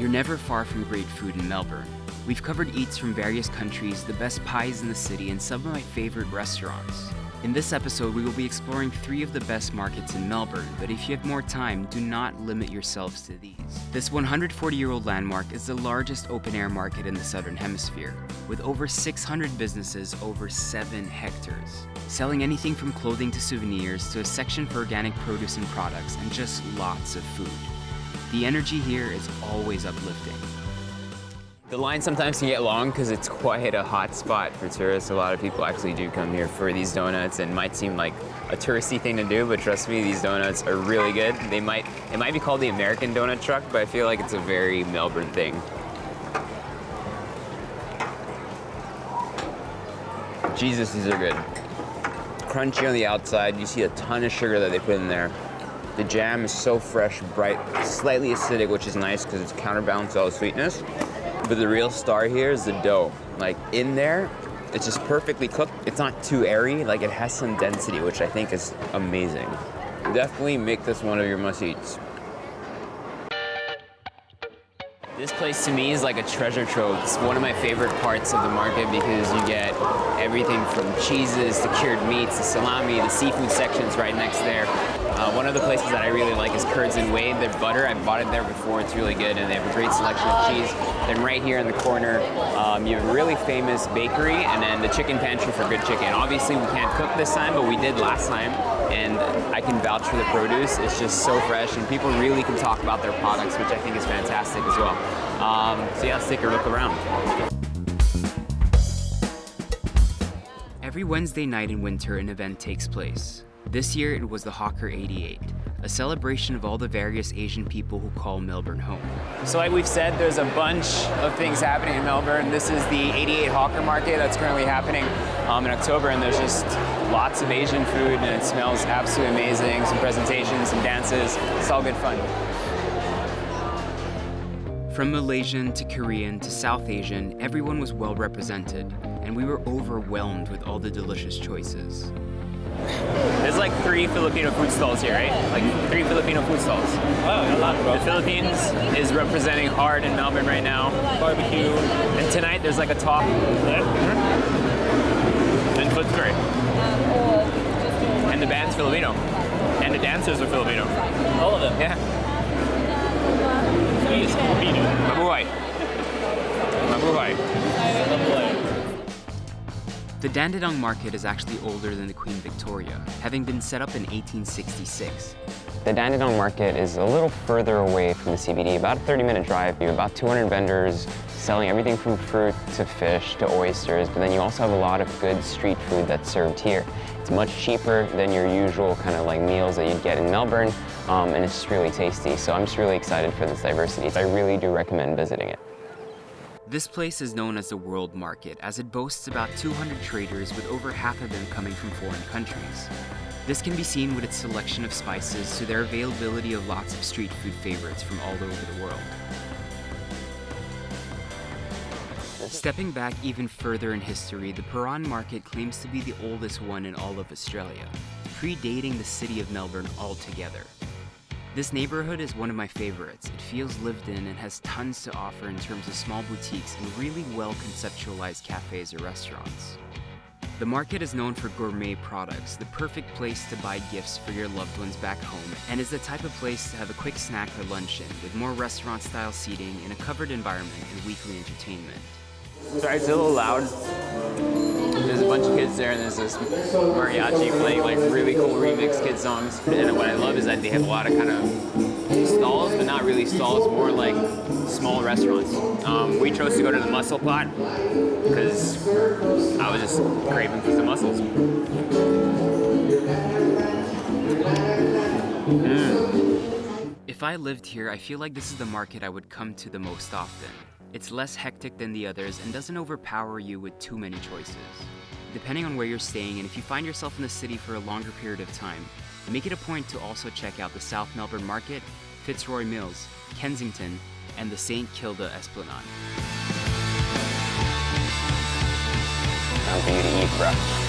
You're never far from great food in Melbourne. We've covered eats from various countries, the best pies in the city, and some of my favorite restaurants. In this episode, we will be exploring 3 of the best markets in Melbourne, but if you have more time, do not limit yourselves to these. This 140-year-old landmark is the largest open-air market in the Southern Hemisphere, with over 600 businesses over 7 hectares, selling anything from clothing to souvenirs to a section for organic produce and products, and just lots of food. The energy here is always uplifting. The line sometimes can get long because it's quite a hot spot for tourists. A lot of people actually do come here for these donuts, and it might seem like a touristy thing to do, but trust me, these donuts are really good. It might be called the American donut truck, but I feel like it's a very Melbourne thing. Jesus, these are good. Crunchy on the outside. You see a ton of sugar that they put in there. The jam is so fresh, bright, slightly acidic, which is nice because it's counterbalanced all the sweetness. But the real star here is the dough. Like in there, it's just perfectly cooked. It's not too airy, like it has some density, which I think is amazing. Definitely make this one of your must-eats. This place to me is like a treasure trove. It's one of my favorite parts of the market because you get everything from cheeses to cured meats, the salami, the seafood section's right next there. One of the places that I really like is Curds and Whey. Their butter, I've bought it there before, it's really good, and they have a great selection of cheese. Then right here in the corner, you have a really famous bakery, and then the chicken pantry for good chicken. Obviously we can't cook this time, but we did last time, and I can vouch for the produce. It's just so fresh, and people really can talk about their products, which I think is fantastic as well. So yeah, let's take a look around. Every Wednesday night in winter, an event takes place. This year, it was the Hawker 88, a celebration of all the various Asian people who call Melbourne home. So like we've said, there's a bunch of things happening in Melbourne. This is the 88 Hawker Market that's currently happening in October, and there's just lots of Asian food, and it smells absolutely amazing. Some presentations, some dances, it's all good fun. From Malaysian to Korean to South Asian, everyone was well represented, and we were overwhelmed with all the delicious choices. There's like 3 Filipino food stalls here, right? Like 3 Filipino food stalls. Oh, a lot, bro. The Philippines is representing hard in Melbourne right now. Barbecue. And tonight there's like a talk. And Footscray. And the band's Filipino. And the dancers are Filipino. All of them? Yeah. He's Filipino. Mabuhay. Mabuhay. The Dandenong Market is actually older than the Queen Victoria, having been set up in 1866. The Dandenong Market is a little further away from the CBD, about a 30-minute drive. You have about 200 vendors selling everything from fruit to fish to oysters, but then you also have a lot of good street food that's served here. It's much cheaper than your usual kind of like meals that you'd get in Melbourne, and it's just really tasty. So I'm just really excited for this diversity. I really do recommend visiting it. This place is known as the World Market, as it boasts about 200 traders, with over half of them coming from foreign countries. This can be seen with its selection of spices to their availability of lots of street food favorites from all over the world. Stepping back even further in history, the Prahran Market claims to be the oldest one in all of Australia, predating the city of Melbourne altogether. This neighborhood is one of my favorites. It feels lived in and has tons to offer in terms of small boutiques and really well conceptualized cafes or restaurants. The market is known for gourmet products, the perfect place to buy gifts for your loved ones back home, and is the type of place to have a quick snack or lunch in, with more restaurant-style seating in a covered environment and weekly entertainment. Sorry, it's a little loud. There's a bunch of kids there, and there's this mariachi playing like really cool remix kid songs. And what I love is that they have a lot of kind of stalls, but not really stalls, more like small restaurants. We chose to go to the Mussel Pot because I was just craving for some mussels. If I lived here, I feel like this is the market I would come to the most often. It's less hectic than the others and doesn't overpower you with too many choices. Depending on where you're staying, and if you find yourself in the city for a longer period of time, make it a point to also check out the South Melbourne Market, Fitzroy Mills, Kensington, and the St. Kilda Esplanade. Time for you to eat, bruh.